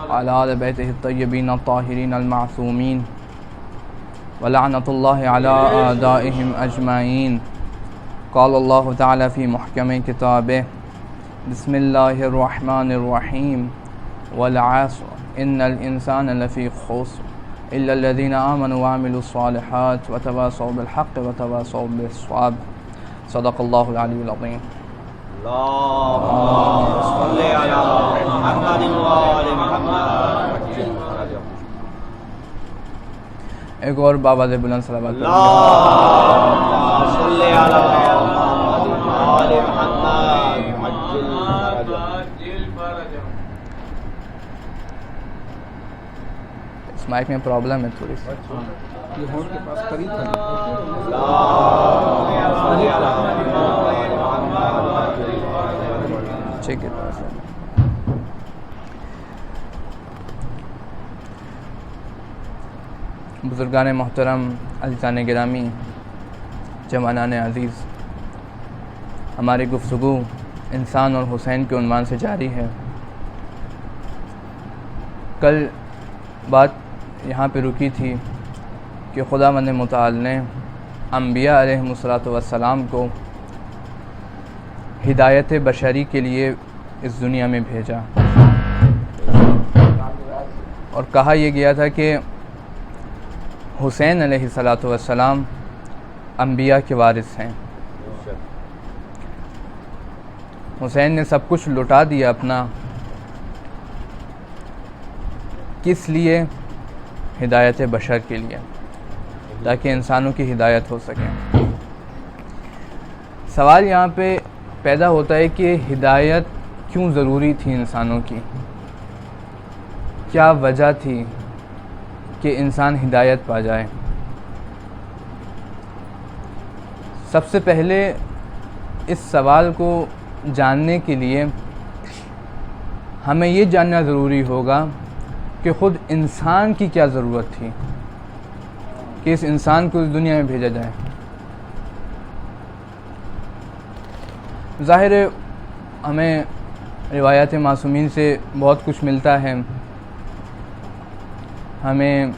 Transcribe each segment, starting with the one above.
وعلى آل بيته الطيبين الطاهرين المعصومين ولعنة الله على أعدائهم أجمعين. قال الله تعالى في محكم كتابه: بسم الله الرحمن الرحيم والعصر إن الإنسان لفي خسر إلا الذين آمنوا وعملوا الصالحات وتواصوا بالحق وتواصوا بالصبر. صدق الله العلي العظيم. اللهم صل على محمد وآل محمد. ایک اور بابا سے بلند صلوات. اللهم صل على محمد وآل محمد. اس مائک میں پرابلم ہے تھوڑی سی. یہ ہون کے پاس قریب ہے. ٹھیک ہے. بزرگان محترم، عزیزان گرامی، جوانان عزیز، ہماری گفتگو انسان اور حسین کے عنوان سے جاری ہے. کل بات یہاں پہ رکی تھی کہ خداوند متعال نے انبیاء علیہم الصلاۃ والسلام کو ہدایت بشری کے لیے اس دنیا میں بھیجا، اور کہا یہ گیا تھا کہ حسین علیہ الصلاۃ والسلام انبیاء کے وارث ہیں. حسین نے سب کچھ لٹا دیا اپنا، کس لیے؟ ہدایت بشر کے لیے، تاکہ انسانوں کی ہدایت ہو سکے. سوال یہاں پہ پیدا ہوتا ہے کہ ہدایت کیوں ضروری تھی انسانوں کی؟ کیا وجہ تھی کہ انسان ہدایت پا جائے؟ سب سے پہلے اس سوال کو جاننے کے لیے ہمیں یہ جاننا ضروری ہوگا کہ خود انسان کی کیا ضرورت تھی کہ اس انسان کو اس دنیا میں بھیجا جائے. ظاہر ہے ہمیں روایات معصومین سے بہت کچھ ملتا ہے، ہمیں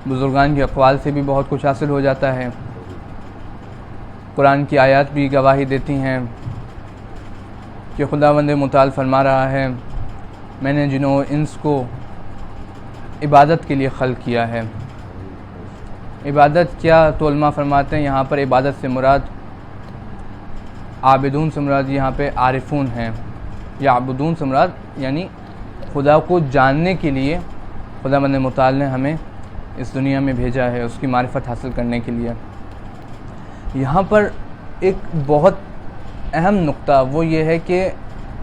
بزرگان کے اقوال سے بھی بہت کچھ حاصل ہو جاتا ہے. قرآن کی آیات بھی گواہی دیتی ہیں کہ خداوند متعال فرما رہا ہے: میں نے جنوں انس کو عبادت کے لیے خلق کیا ہے. عبادت کیا؟ تو علماء فرماتے ہیں یہاں پر عبادت سے مراد عابدون سے مراد یہاں پہ عارفون ہیں، یا عبدون سے مراد یعنی خدا کو جاننے کے لیے خداوند متعال نے ہمیں اس دنیا میں بھیجا ہے، اس کی معرفت حاصل کرنے کے لیے. یہاں پر ایک بہت اہم نقطہ وہ یہ ہے کہ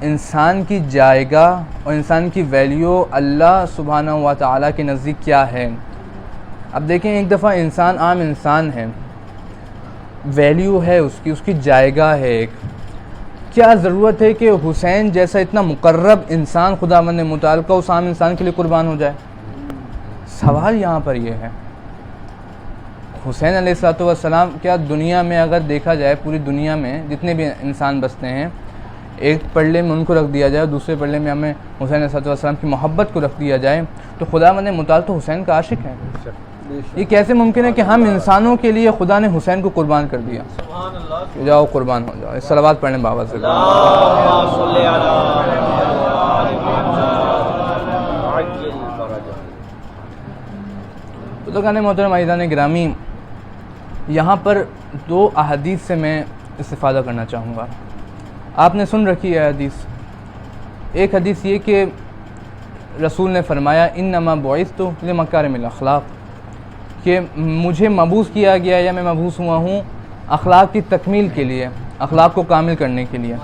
انسان کی جائیگاہ اور انسان کی ویلیو اللہ سبحانہ و تعالیٰ کے نزدیک کیا ہے. اب دیکھیں، ایک دفعہ انسان عام انسان ہے، ویلیو ہے اس کی جائیگاہ ہے ایک. کیا ضرورت ہے کہ حسین جیسا اتنا مقرب انسان خداوند متعال کا اس عام انسان کے لیے قربان ہو جائے؟ سوال یہاں پر یہ ہے. حسین علیہ الصلوۃ والسلام کیا دنیا میں اگر دیکھا جائے، پوری دنیا میں جتنے بھی انسان بستے ہیں، ایک پلڑے میں ان کو رکھ دیا جائے اور دوسرے پلڑے میں ہمیں حسین علیہ الصلوۃ والسلام کی محبت کو رکھ دیا جائے، تو خداوند متعال تو حسین کا عاشق ہے. یہ کیسے ممکن ہے کہ ہم انسانوں کے لیے خدا نے حسین کو قربان کر دیا؟ جاؤ قربان ہو جاؤ. صلوات پڑھیں بابا سے. بزرگان محترم، عزیزان گرامی، یہاں پر دو احادیث سے میں استفادہ کرنا چاہوں گا. آپ نے سن رکھی ہے حدیث. ایک حدیث یہ کہ رسول نے فرمایا: انما بعثت لمکارم الاخلاق، کہ مجھے مبعوث کیا گیا یا میں مبعوث ہوا ہوں اخلاق کی تکمیل کے لیے، اخلاق کو کامل کرنے کے لیے.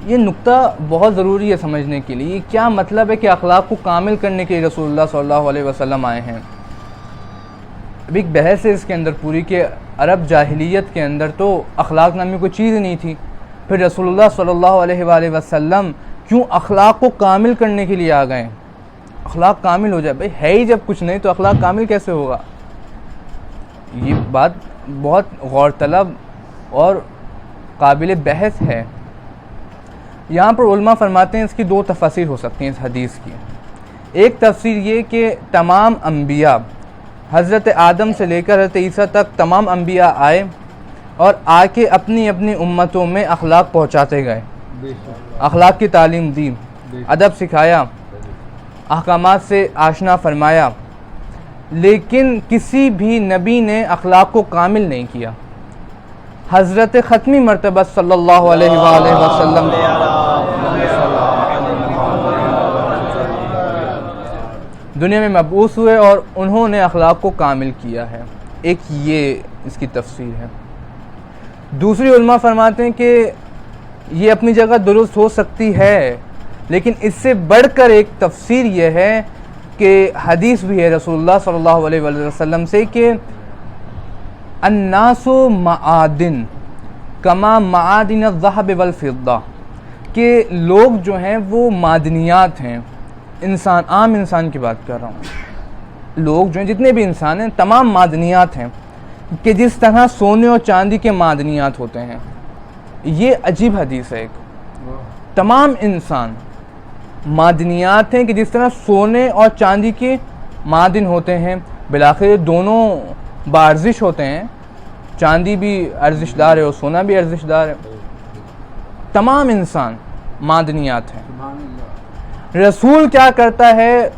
یہ نقطہ بہت ضروری ہے سمجھنے کے لیے. کیا مطلب ہے کہ اخلاق کو کامل کرنے کے لیے رسول اللہ صلی اللہ علیہ وسلم آئے ہیں؟ ابھی ایک بحث ہے اس کے اندر پوری کہ عرب جاہلیت کے اندر تو اخلاق نامی کوئی چیز نہیں تھی، پھر رسول اللہ صلی اللہ علیہ وآلہ وسلم کیوں اخلاق کو کامل کرنے کے لیے آ گئے؟ اخلاق کامل ہو جائے، بھائی ہے ہی جب کچھ نہیں تو اخلاق کامل کیسے ہوگا؟ یہ بات بہت غور طلب اور قابل بحث ہے. یہاں پر علماء فرماتے ہیں اس کی دو تفاسیر ہو سکتی ہیں اس حدیث کی. ایک تفسیر یہ کہ تمام انبیاء حضرت آدم سے لے کر حضرت عیسیٰ تک تمام انبیاء آئے اور آ کے اپنی اپنی امتوں میں اخلاق پہنچاتے گئے، بے شک اخلاق کی تعلیم دی، ادب سکھایا، احکامات سے آشنا فرمایا، لیکن کسی بھی نبی نے اخلاق کو کامل نہیں کیا۔ حضرت ختمی مرتبہ صلی اللہ علیہ وآلہ وسلم دنیا میں مبعوث ہوئے اور انہوں نے اخلاق کو کامل کیا ہے۔ ایک یہ اس کی تفسیر ہے۔ دوسری علماء فرماتے ہیں کہ یہ اپنی جگہ درست ہو سکتی ہے، لیکن اس سے بڑھ کر ایک تفسیر یہ ہے کہ حدیث بھی ہے رسول اللہ صلی اللہ علیہ وآلہ وسلم سے کہ الناس معادن کما معادن الذهب والفضہ، کہ لوگ جو ہیں وہ معدنیات ہیں۔ انسان، عام انسان کی بات کر رہا ہوں، لوگ جو ہیں جتنے بھی انسان ہیں تمام معدنیات ہیں، کہ جس طرح سونے اور چاندی کے معدنیات ہوتے ہیں۔ یہ عجیب حدیث ہے۔ ایک تمام انسان معدنیات ہیں کہ جس طرح سونے اور چاندی کے معدن ہوتے ہیں، بالآخر دونوں بارزش ہوتے ہیں، چاندی بھی ارزش دار ہے اور سونا بھی ارزش دار ہے۔ تمام انسان معدنیات ہیں۔ سبحان اللہ۔ رسول کیا کرتا ہے؟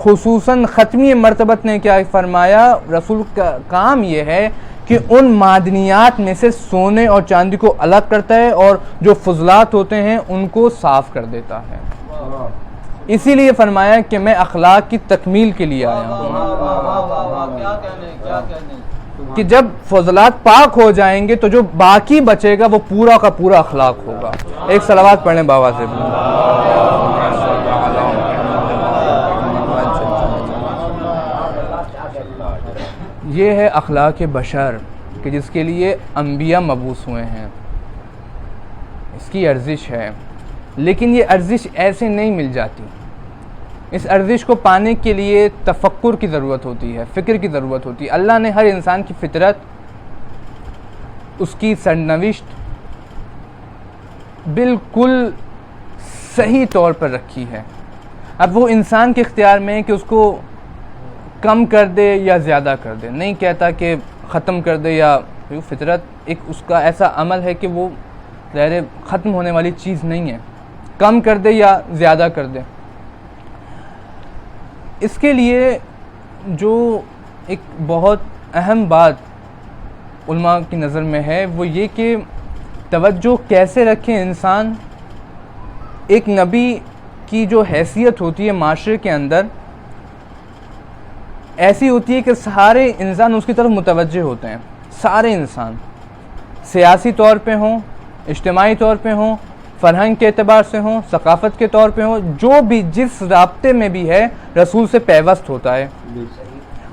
خصوصاً ختمی مرتبت نے کیا فرمایا؟ رسول کا کام یہ ہے کہ ان معدنیات میں سے سونے اور چاندی کو الگ کرتا ہے اور جو فضلات ہوتے ہیں ان کو صاف کر دیتا ہے۔ اسی لیے فرمایا کہ میں اخلاق کی تکمیل کے لیے آیا ہوں، کہ جب فضلات پاک ہو جائیں گے تو جو باقی بچے گا وہ پورا کا پورا اخلاق ہوگا۔ ایک صلوات پڑھیں بابا سے۔ یہ ہے اخلاق بشر کہ جس کے لیے انبیاء مبعوث ہوئے ہیں، اس کی ارزش ہے، لیکن یہ ارزش ایسے نہیں مل جاتی۔ اس ارزش کو پانے کے لیے تفکر کی ضرورت ہوتی ہے، فکر کی ضرورت ہوتی ہے۔ اللہ نے ہر انسان کی فطرت، اس کی سرنوشت بالکل صحیح طور پر رکھی ہے۔ اب وہ انسان کے اختیار میں ہے کہ اس کو کم کر دے یا زیادہ کر دے، نہیں کہتا کہ ختم کر دے یا فطرت ایک اس کا ایسا عمل ہے کہ وہ ظاہر ختم ہونے والی چیز نہیں ہے، کم کر دے یا زیادہ کر دے۔ اس کے لیے جو ایک بہت اہم بات علماء کی نظر میں ہے وہ یہ کہ توجہ کیسے رکھیں انسان۔ ایک نبی کی جو حیثیت ہوتی ہے معاشرے کے اندر ایسی ہوتی ہے کہ سارے انسان اس کی طرف متوجہ ہوتے ہیں، سارے انسان، سیاسی طور پہ ہوں، اجتماعی طور پہ ہوں، فرہنگ کے اعتبار سے ہوں، ثقافت کے طور پہ ہوں، جو بھی جس رابطے میں بھی ہے رسول سے پیوست ہوتا ہے۔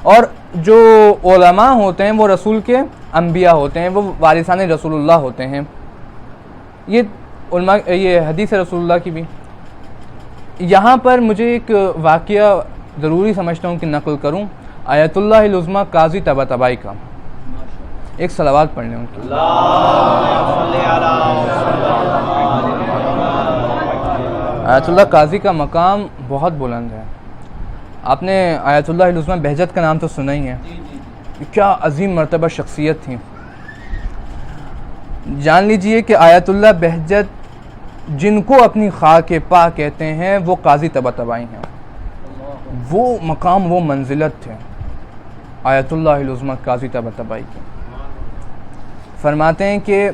اور جو علماء ہوتے ہیں وہ رسول کے انبیاء ہوتے ہیں، وہ وارثان رسول اللہ ہوتے ہیں۔ یہ علماء، یہ حدیث رسول اللہ کی بھی۔ یہاں پر مجھے ایک واقعہ ضروری سمجھتا ہوں کہ نقل کروں، آیت اللہ العظمیٰ قاضی طباطبائی کا۔ ایک صلوات پڑھ لیں ان کی۔ آیت اللہ قاضی کا مقام بہت بلند ہے۔ آپ نے آیت اللہ العظمیٰ بہجت کا نام تو سنا ہی ہے، کیا عظیم مرتبہ شخصیت تھی۔ جان لیجئے کہ آیت اللہ بہجت جن کو اپنی خاک پا کہتے ہیں وہ قاضی طباطبائی ہیں۔ وہ مقام، وہ منزلت تھے آیت اللہ العظمیٰ قاضی طباطبائی کی۔ فرماتے ہیں کہ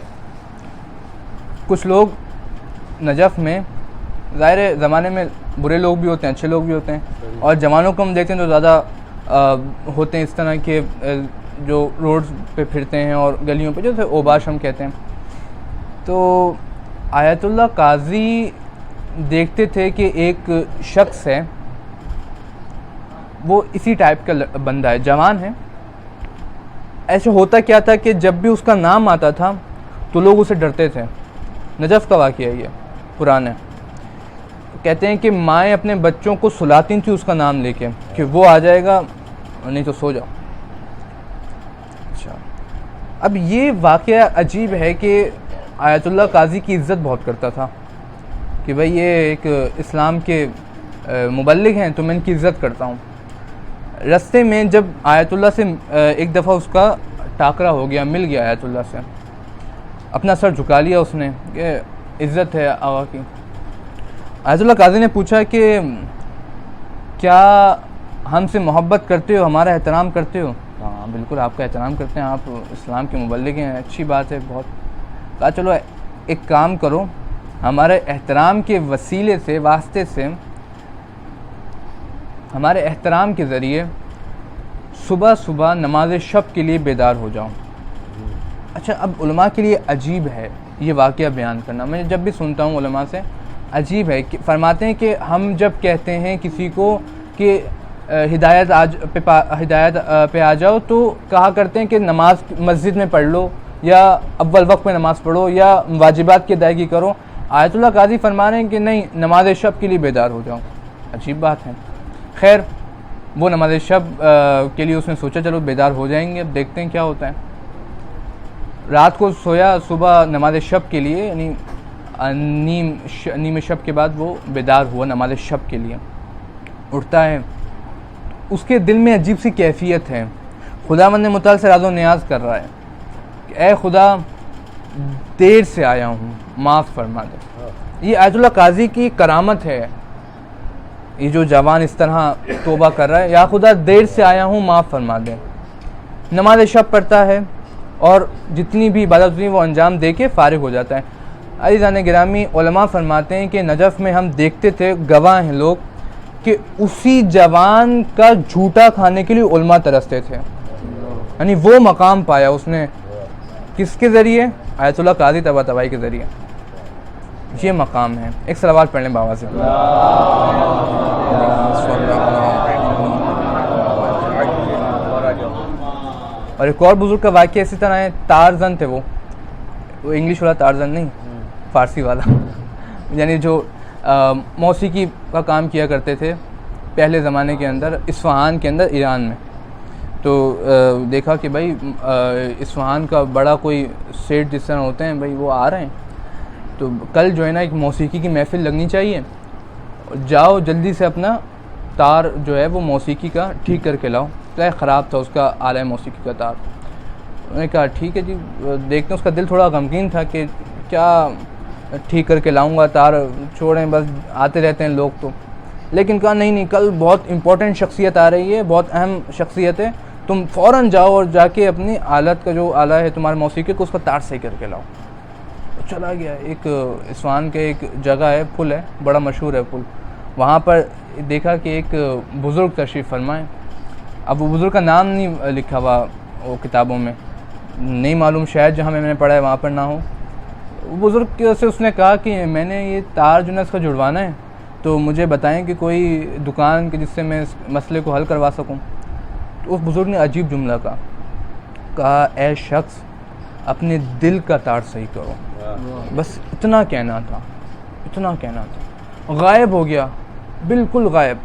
کچھ لوگ نجف میں، ظاہر زمانے میں برے لوگ بھی ہوتے ہیں، اچھے لوگ بھی ہوتے ہیں، اور جوانوں کو ہم دیکھتے ہیں تو زیادہ ہوتے ہیں اس طرح کے جو روڈز پہ پھرتے ہیں اور گلیوں پہ، جو اوباش ہم کہتے ہیں۔ تو آیت اللہ قاضی دیکھتے تھے کہ ایک شخص ہے، وہ اسی ٹائپ کا بندہ ہے، جوان ہے۔ ایسے ہوتا کیا تھا کہ جب بھی اس کا نام آتا تھا تو لوگ اسے ڈرتے تھے۔ نجف کا واقعہ ہے یہ، پرانا۔ کہتے ہیں کہ مائیں اپنے بچوں کو سلاتی تھیں اس کا نام لے کے کہ وہ آ جائے گا، نہیں تو سو جاؤ۔ اچھا، اب یہ واقعہ عجیب ہے کہ آیت اللہ قاضی کی عزت بہت کرتا تھا کہ بھئی یہ ایک اسلام کے مبلغ ہیں تو میں ان کی عزت کرتا ہوں. رستے میں جب آیت اللہ سے ایک دفعہ اس کا ٹاکرا ہو گیا, مل گیا آیت اللہ سے, اپنا سر جھکا لیا اس نے کہ عزت ہے آقا کی. آیت اللہ قاضی نے پوچھا کہ کیا ہم سے محبت کرتے ہو, ہمارا احترام کرتے ہو؟ ہاں بالکل آپ کا احترام کرتے ہیں, آپ اسلام کے مبلغ ہیں, اچھی بات ہے بہت. کہا چلو ایک کام کرو, ہمارے احترام کے وسیلے سے, واسطے سے, ہمارے احترام کے ذریعے صبح صبح نماز شب کے لیے بیدار ہو جاؤ. اچھا اب علماء کے لیے عجیب ہے یہ واقعہ بیان کرنا, میں جب بھی سنتا ہوں علماء سے عجیب ہے کہ فرماتے ہیں کہ ہم جب کہتے ہیں کسی کو کہ ہدایت پہ آ جاؤ تو کہا کرتے ہیں کہ نماز مسجد میں پڑھ لو, یا اول وقت میں نماز پڑھو, یا واجبات کی ادائیگی کرو. آیت اللہ قاضی فرما رہے ہیں کہ نہیں, نماز شب کے لیے بیدار ہو جاؤ. عجیب بات ہے. خیر وہ نماز شب کے لیے اس نے سوچا چلو بیدار ہو جائیں گے, اب دیکھتے ہیں کیا ہوتا ہے. رات کو سویا, صبح نماز شب کے لیے یعنی نیم شب کے بعد وہ بیدار ہوا نماز شب کے لیے. اٹھتا ہے, اس کے دل میں عجیب سی کیفیت ہے, خداوند متعال سے راز و نیاز کر رہا ہے کہ اے خدا دیر سے آیا ہوں, معاف فرما دے. یہ آیت اللہ قاضی کی کرامت ہے, یہ جو جوان اس طرح توبہ کر رہا ہے, یا خدا دیر سے آیا ہوں معاف فرما دے. نماز شب پڑھتا ہے اور جتنی بھی عبادت ہوئی وہ انجام دے کے فارغ ہو جاتا ہے. عزیزان گرامی, علماء فرماتے ہیں کہ نجف میں ہم دیکھتے تھے, گواہ ہیں لوگ, کہ اسی جوان کا جھوٹا کھانے کے لیے علماء ترستے تھے. یعنی وہ مقام پایا اس نے, کس کے ذریعے؟ آیت اللہ قاضی طباطبائی کے ذریعے. یہ مقام ہے. ایک صلوات پڑھ لیں بابا سے. اور ایک اور بزرگ کا واقعہ اسی طرح ہے, تارزن تھے, وہ انگلش والا تارزن نہیں, فارسی والا, یعنی جو موسیقی کا کام کیا کرتے تھے پہلے زمانے کے اندر, اصفہان کے اندر, ایران میں. تو دیکھا کہ بھائی اصفہان کا بڑا کوئی سیٹ جس طرح ہوتے ہیں بھائی وہ آ رہے ہیں, تو کل جو ہے نا ایک موسیقی کی محفل لگنی چاہیے, جاؤ جلدی سے اپنا تار جو ہے وہ موسیقی کا ٹھیک کر کے لاؤ. کیا خراب تھا اس کا آلہ موسیقی کا تار. انہوں نے کہا ٹھیک ہے جی, دیکھتے ہیں. اس کا دل تھوڑا غمگین تھا کہ کیا ٹھیک کر کے لاؤں گا تار, چھوڑیں بس آتے رہتے ہیں لوگ تو. لیکن کہا نہیں, کل بہت امپورٹنٹ شخصیت آ رہی ہے, بہت اہم شخصیت ہے, تم فوراً جاؤ اور جا کے اپنی آلت کا جو آلہ ہے تمہارے موسیقی کو, اس کا تار صحیح کر کے لاؤ. چلا گیا. ایک اصفہان کے ایک جگہ ہے, پل ہے, بڑا مشہور ہے پل, وہاں پر دیکھا کہ ایک بزرگ تشریف فرمائے. اب وہ بزرگ کا نام نہیں لکھا ہوا وہ کتابوں میں, نہیں معلوم, شاید جہاں میں نے پڑھا ہے وہاں پر نہ ہو. وہ بزرگ سے اس نے کہا کہ میں نے یہ تار جو ہے اس کا جڑوانا ہے, تو مجھے بتائیں کہ کوئی دکان کہ جس سے میں اس مسئلے کو حل کروا سکوں. تو اس بزرگ نے عجیب جملہ کہا اے شخص اپنے دل کا تار صحیح کرو. بس اتنا کہنا تھا. غائب ہو گیا, بالکل غائب.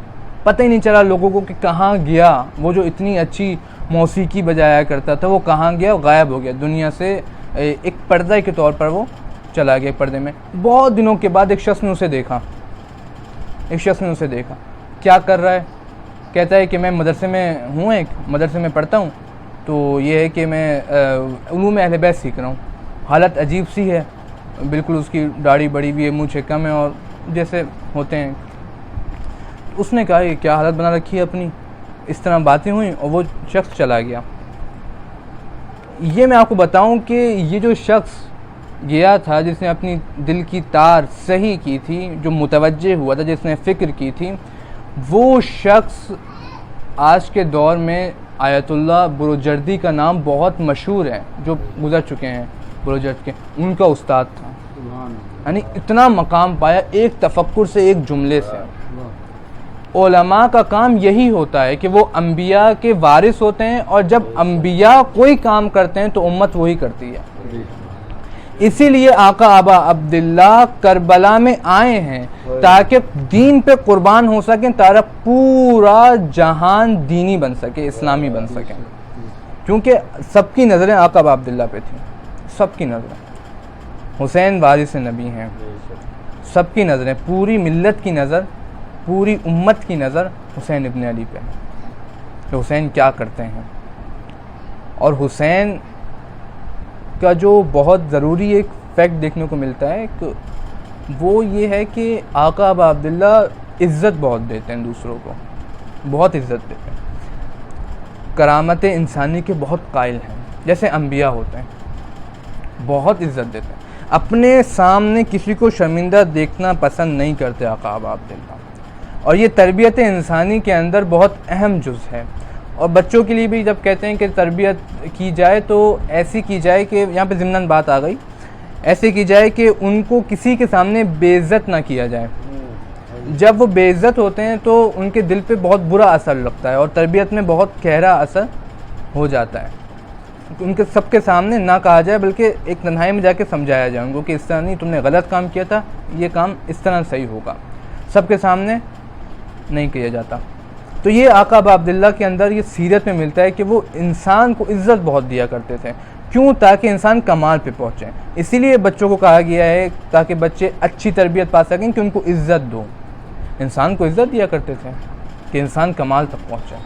پتہ ہی نہیں چلا لوگوں کو کہ کہاں گیا. وہ جو اتنی اچھی موسیقی بجایا کرتا تھا وہ کہاں گیا, غائب ہو گیا دنیا سے. ایک پردہ کے طور پر وہ چلا گیا پردے میں. بہت دنوں کے بعد ایک شخص نے اسے دیکھا. کیا کر رہا ہے؟ کہتا ہے کہ میں مدرسے میں ہوں, ایک مدرسے میں پڑھتا ہوں, تو یہ ہے کہ میں علوم اہل بیت سیکھ رہا ہوں. حالت عجیب سی ہے, بالکل اس کی داڑھی بڑی ہوئی ہے, منہ کم ہے, اور جیسے ہوتے ہیں. اس نے کہا یہ کیا حالت بنا رکھی ہے اپنی, اس طرح باتیں ہوئیں اور وہ شخص چلا گیا. یہ میں آپ کو بتاؤں کہ یہ جو شخص گیا تھا جس نے اپنی دل کی تار صحیح کی تھی, جو متوجہ ہوا تھا, جس نے فکر کی تھی, وہ شخص آج کے دور میں آیت اللہ بروجردی کا نام بہت مشہور ہے, جو گزر چکے ہیں بروجرد کے, ان کا استاد تھا. یعنی اتنا مقام پایا ایک تفکر سے, ایک جملے سے. علماء کا کام یہی ہوتا ہے کہ وہ انبیاء کے وارث ہوتے ہیں, اور جب انبیاء کوئی کام کرتے ہیں تو امت وہی کرتی ہے. اسی لیے آقا ابا عبداللہ کربلا میں آئے ہیں تاکہ دین پہ قربان ہو سکیں, تاکہ پورا جہان دینی بن سکے, اسلامی بن سکے. کیونکہ سب کی نظریں آقا ابا عبداللہ پہ تھیں, سب کی نظریں. حسین وارث نبی ہیں, سب کی نظریں, پوری ملت کی نظر پوری امت کی نظر حسین ابن علی پہ ہے کہ حسین کیا کرتے ہیں. اور حسین کا جو بہت ضروری ایک فیکٹ دیکھنے کو ملتا ہے کہ وہ یہ ہے کہ آقا ابا عبداللہ عزت بہت دیتے ہیں دوسروں کو, بہت عزت دیتے ہیں, کرامت انسانی کے بہت قائل ہیں, جیسے انبیاء ہوتے ہیں, بہت عزت دیتے ہیں, اپنے سامنے کسی کو شرمندہ دیکھنا پسند نہیں کرتے آقا ابا عبداللہ. اور یہ تربیت انسانی کے اندر بہت اہم جز ہے. اور بچوں کے لیے بھی جب کہتے ہیں کہ تربیت کی جائے تو ایسی کی جائے کہ یہاں پہ ضمناً بات آ گئی, ایسے کی جائے کہ ان کو کسی کے سامنے بے عزت نہ کیا جائے. جب وہ بے عزت ہوتے ہیں تو ان کے دل پہ بہت برا اثر لگتا ہے اور تربیت میں بہت گہرا اثر ہو جاتا ہے. ان کے سب کے سامنے نہ کہا جائے بلکہ ایک تنہائی میں جا کے سمجھایا جائے ان کو کہ اس طرح نہیں, تم نے غلط کام کیا تھا, یہ کام اس طرح صحیح ہوگا. سب کے سامنے نہیں کیا جاتا. تو یہ آقا ابا عبداللہ کے اندر یہ سیرت میں ملتا ہے کہ وہ انسان کو عزت بہت دیا کرتے تھے. کیوں؟ تاکہ انسان کمال پہ پہنچے. اسی لیے بچوں کو کہا گیا ہے تاکہ بچے اچھی تربیت پا سکیں کہ ان کو عزت دو. انسان کو عزت دیا کرتے تھے کہ انسان کمال تک پہنچے.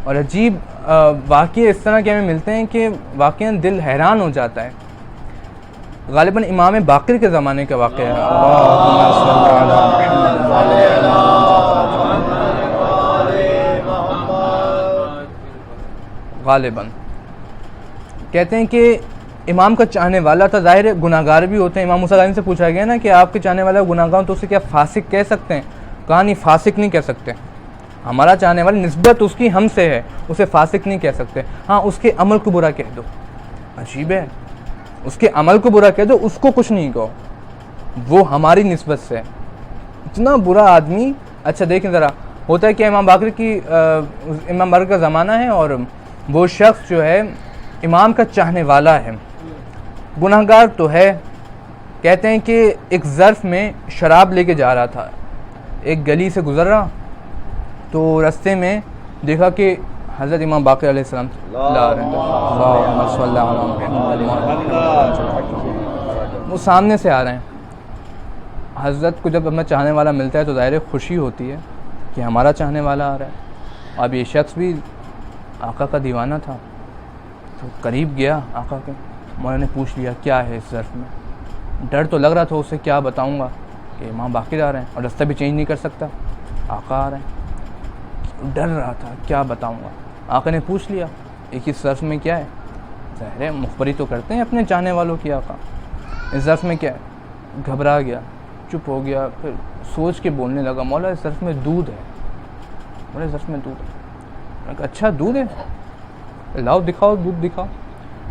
اور عجیب واقعے اس طرح کے ہمیں ملتے ہیں کہ واقعاً دل حیران ہو جاتا ہے. غالباً امام باقر کے زمانے کا واقعہ ہے. غالباً کہتے ہیں کہ امام کا چاہنے والا تھا. ظاہر گناہ گار بھی ہوتے ہیں. امام موسیٰ علیہ السلام سے پوچھا گیا نا کہ آپ کے چاہنے والا گناہ گار تو اسے کیا فاسق کہہ سکتے ہیں؟ کہا نہیں, فاسق نہیں کہہ سکتے. ہمارا چاہنے والا نسبت اس کی ہم سے ہے, اسے فاسق نہیں کہہ سکتے. ہاں اس کے عمل کو برا کہہ دو. عجیب ہے, اس کے عمل کو برا کہہ دو, اس کو کچھ نہیں کہو, وہ ہماری نسبت سے. اتنا برا آدمی. اچھا دیکھیں ذرا, ہوتا ہے کہ امام باقر کا زمانہ ہے اور وہ شخص جو ہے امام کا چاہنے والا ہے, گناہ گار تو ہے. کہتے ہیں کہ ایک ظرف میں شراب لے کے جا رہا تھا, ایک گلی سے گزر رہا تو رستے میں دیکھا کہ حضرت امام باقر علیہ السلام وہ سامنے سے آ رہے ہیں. حضرت کو جب اپنا چاہنے والا ملتا ہے تو ظاہر خوشی ہوتی ہے کہ ہمارا چاہنے والا آ رہا ہے. اب یہ شخص بھی آقا کا دیوانہ تھا تو قریب گیا آقا کے. مولانا نے پوچھ لیا کیا ہے اس ظرف میں. ڈر تو لگ رہا تھا اسے, کیا بتاؤں گا کہ امام باقر آ رہے ہیں اور رستہ بھی چینج نہیں کر سکتا, آقا آ رہے ہیں. ڈر رہا تھا کیا بتاؤں گا. آقا نے پوچھ لیا ایک اس ظرف میں کیا ہے. ظاہر ہے مخبری تو کرتے ہیں اپنے چاہنے والوں کی آقا. اس ظرف میں کیا ہے؟ گھبرا گیا, چپ ہو گیا, پھر سوچ کے بولنے لگا مولا اس ظرف میں دودھ ہے. مولا اس ظرف میں دودھ ہے. اچھا دودھ ہے, لاؤ دکھاؤ, دودھ دکھاؤ.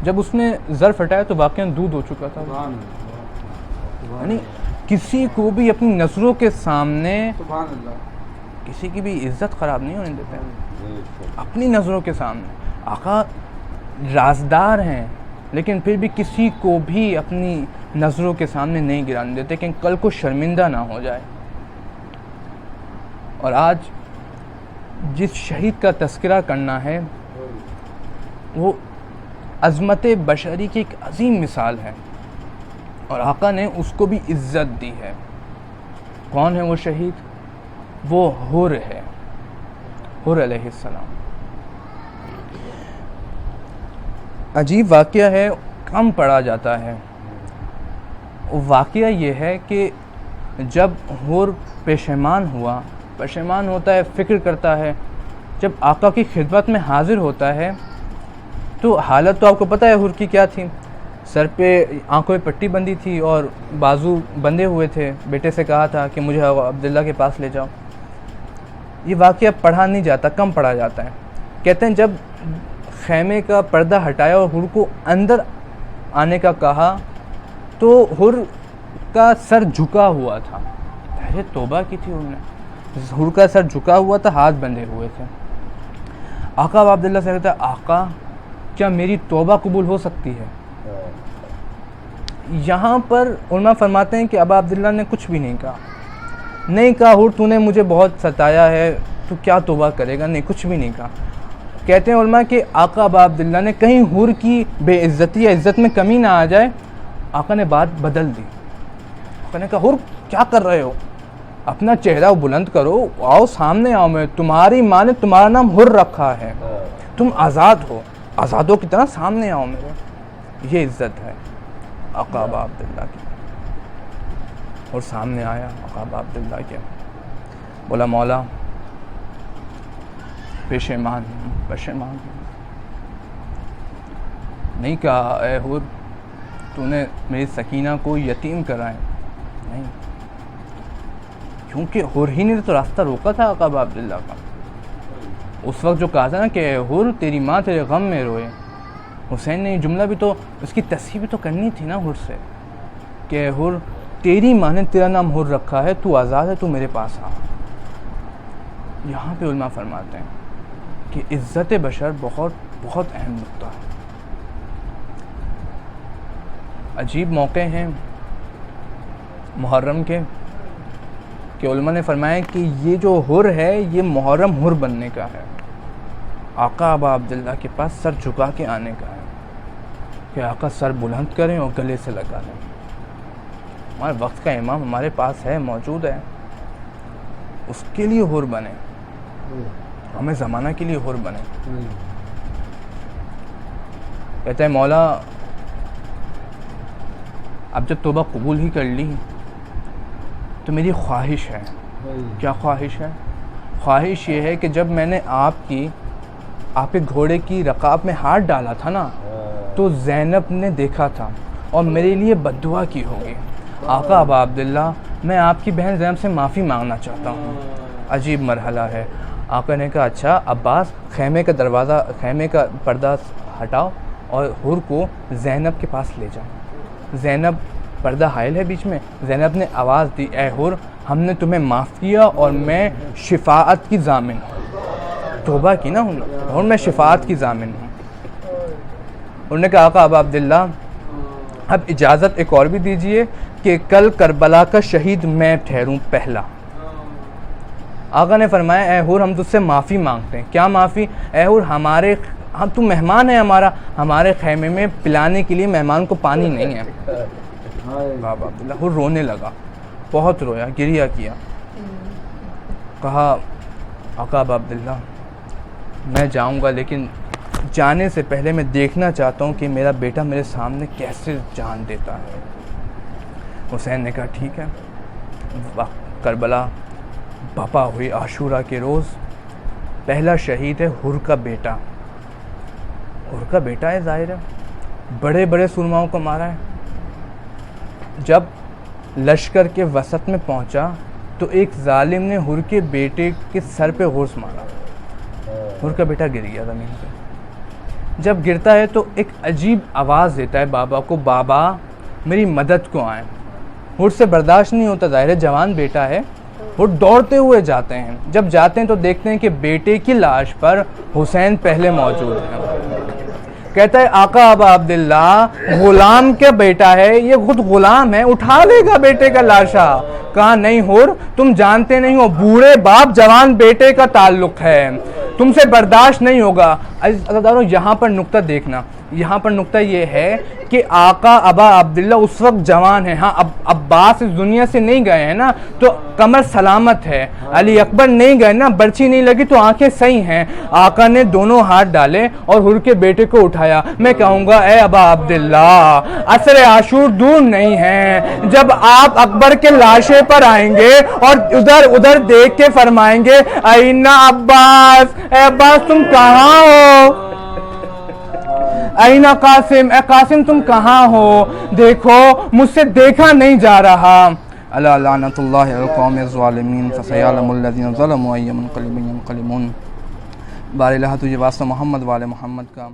جب اس نے ظرف ہٹایا تو واقعاً دودھ ہو چکا تھا. یعنی کسی کو بھی اپنی نظروں کے سامنے کسی کی بھی عزت خراب نہیں ہونے دیتے ہیں. اپنی نظروں کے سامنے آقا رازدار ہیں لیکن پھر بھی کسی کو بھی اپنی نظروں کے سامنے نہیں گرانے دیتے کہ کل کو شرمندہ نہ ہو جائے. اور آج جس شہید کا تذکرہ کرنا ہے وہ عظمت بشری کی ایک عظیم مثال ہے اور آقا نے اس کو بھی عزت دی ہے. کون ہے وہ شہید؟ وہ حر ہے, حر علیہ السلام. عجیب واقعہ ہے, کم پڑھا جاتا ہے. واقعہ یہ ہے کہ جب حر پشیمان ہوا, پشیمان ہوتا ہے, فکر کرتا ہے, جب آقا کی خدمت میں حاضر ہوتا ہے تو حالت تو آپ کو پتہ ہے حر کی کیا تھی. سر پہ آنکھوں پہ پٹی بندھی تھی اور بازو بندھے ہوئے تھے. بیٹے سے کہا تھا کہ مجھے عبداللہ کے پاس لے جاؤ. یہ واقعہ پڑھا نہیں جاتا, کم پڑھا جاتا ہے. کہتے ہیں جب خیمے کا پردہ ہٹایا اور حر کو اندر آنے کا کہا تو حر کا سر جھکا ہوا تھا. پہلے توبہ کی تھی انہوں نے, حر کا سر جھکا ہوا تھا, ہاتھ بندھے ہوئے تھے. آقا ابا عبداللہ سے کہتا ہے آقا کیا میری توبہ قبول ہو سکتی ہے؟ یہاں پر علماء فرماتے ہیں کہ ابا عبداللہ نے کچھ بھی نہیں کہا. نہیں کہا حر تو نے مجھے بہت ستایا ہے, تو کیا توبہ کرے گا, نہیں کچھ بھی نہیں کہا. کہتے ہیں علماء کہ آقا ابا عبداللہ نے کہیں حر کی بے عزتی یا عزت میں کمی نہ آ جائے, آقا نے بات بدل دی. آقا نے کہا حر کیا کر رہے ہو, اپنا چہرہ بلند کرو، آؤ سامنے آؤ، میں تمہاری ماں نے تمہارا نام حر رکھا ہے، تم آزاد ہو، آزادوں کی طرح سامنے آؤ میرے. یہ عزت ہے آقا ابا عبداللہ کی. اور سامنے آیا آقا ابا عبداللہ کے، بولا مولا پشیمان پشیمان. نہیں کہا اے حر تو نے میری سکینہ کو یتیم کرائے، نہیں، کیونکہ حر ہی نے تو راستہ روکا تھا آقا ابا عبداللہ کا. اس وقت جو کہا تھا نا کہ اے حر تیری ماں تیرے غم میں روئے، حسین نے یہ جملہ بھی تو اس کی تصحیح بھی تو کرنی تھی نا حر سے، کہ اے حر تیری ماں نے تیرا نام حر رکھا ہے، تو آزاد ہے، تو میرے پاس آ. یہاں پہ علماء فرماتے ہیں کہ عزت بشر بہت بہت اہم نقطہ ہے. عجیب موقع ہیں محرم کے کہ علماء نے فرمایا کہ یہ جو حر ہے یہ محرم حر بننے کا ہے، آقا ابا عبداللہ کے پاس سر جھکا کے آنے کا ہے، کہ آقا سر بلند کریں اور گلے سے لگا لیں. ہمارے وقت کا امام ہمارے پاس ہے، موجود ہے، اس کے لیے حر بنے، ہمیں زمانہ کے لیے حر بنے. کہتا ہے مولا اب جب توبہ قبول ہی کر لی تو میری خواہش ہے. کیا خواہش ہے؟ خواہش یہ ہے کہ جب میں نے آپ کے گھوڑے کی رکاب میں ہاتھ ڈالا تھا نا تو زینب نے دیکھا تھا اور میرے لیے بد دعا کی ہوگی. آقا ابا عبداللہ میں آپ کی بہن زینب سے معافی مانگنا چاہتا ہوں. عجیب مرحلہ ہے. آقا نے کہا اچھا عباس خیمے کا پردہ ہٹاؤ اور حر کو زینب کے پاس لے جاؤ. زینب پردہ حائل ہے بیچ میں. زینب نے آواز دی اے حر ہم نے تمہیں معاف کیا اور میں شفاعت کی ضامن ہوں. توبہ کی نا اور میں شفاعت کی ضامن ہوں. انہوں نے کہا آقا ابا عبداللہ اب اجازت ایک اور بھی دیجئے کہ کل کربلا کا شہید میں ٹھہروں پہلا. آقا نے فرمایا اے حر ہم تجھ سے معافی مانگتے ہیں. کیا معافی؟ اے حر تو مہمان ہے ہمارے خیمے میں پلانے کے لیے مہمان کو پانی نہیں ہے. بابا عبداللہ حر رونے لگا، بہت رویا، گریہ کیا. کہا آقا ابا عبداللہ میں جاؤں گا لیکن جانے سے پہلے میں دیکھنا چاہتا ہوں کہ میرا بیٹا میرے سامنے کیسے جان دیتا ہے. حسین نے کہا ٹھیک ہے. کربلا بپا ہوئی عاشورہ کے روز. پہلا شہید ہے حر کا بیٹا. حر کا بیٹا ہے، ظاہر ہے بڑے بڑے سرماؤں کو مارا ہے. جب لشکر کے وسط میں پہنچا تو ایک ظالم نے حر کے بیٹے کے سر پہ غرز مارا. حر کا بیٹا گر گیا زمین پہ. جب گرتا ہے تو ایک عجیب آواز دیتا ہے بابا کو، بابا میری مدد کو آئیں. حر سے برداشت نہیں ہوتا، ظاہر ہے جوان بیٹا ہے. وہ دوڑتے ہوئے جاتے ہیں. جب جاتے ہیں تو دیکھتے ہیں کہ بیٹے کی لاش پر حسین پہلے موجود ہیں. کہتا ہے آقا ابا عبداللہ غلام کا بیٹا ہے، یہ خود غلام ہے، اٹھا لے گا بیٹے کا لاشا. کہا نہیں حر تم جانتے نہیں ہو، بوڑھے باپ جوان بیٹے کا تعلق ہے، تم سے برداشت نہیں ہوگا. عزیزدارو یہاں پر نقطہ دیکھنا، یہاں پر نقطہ یہ ہے کہ آقا ابا عبداللہ اس وقت جوان ہیں. ہاں عباس اس دنیا سے نہیں گئے ہیں نا تو کمر سلامت ہے. علی اکبر نہیں گئے نا، برچی نہیں لگی تو آنکھیں صحیح ہیں. آقا نے دونوں ہاتھ ڈالے اور حر کے بیٹے کو اٹھایا. میں کہوں گا اے ابا عبداللہ عصر عاشور دور نہیں ہے جب آپ اکبر کے لاشے پر آئیں گے اور ادھر دیکھ کے فرمائیں گے اینا عباس، اے عباس تم کہاں ہو؟ اینا قاسم، اے قاسم تم کہاں ہو؟ دیکھو مجھ سے دیکھا نہیں جا رہا. الا لعنت اللہ علی القوم الظالمین فسیعلم الذین ظلموا ای منقلب ینقلبون. بار الہ تجھے واسطہ محمد والے محمد کا.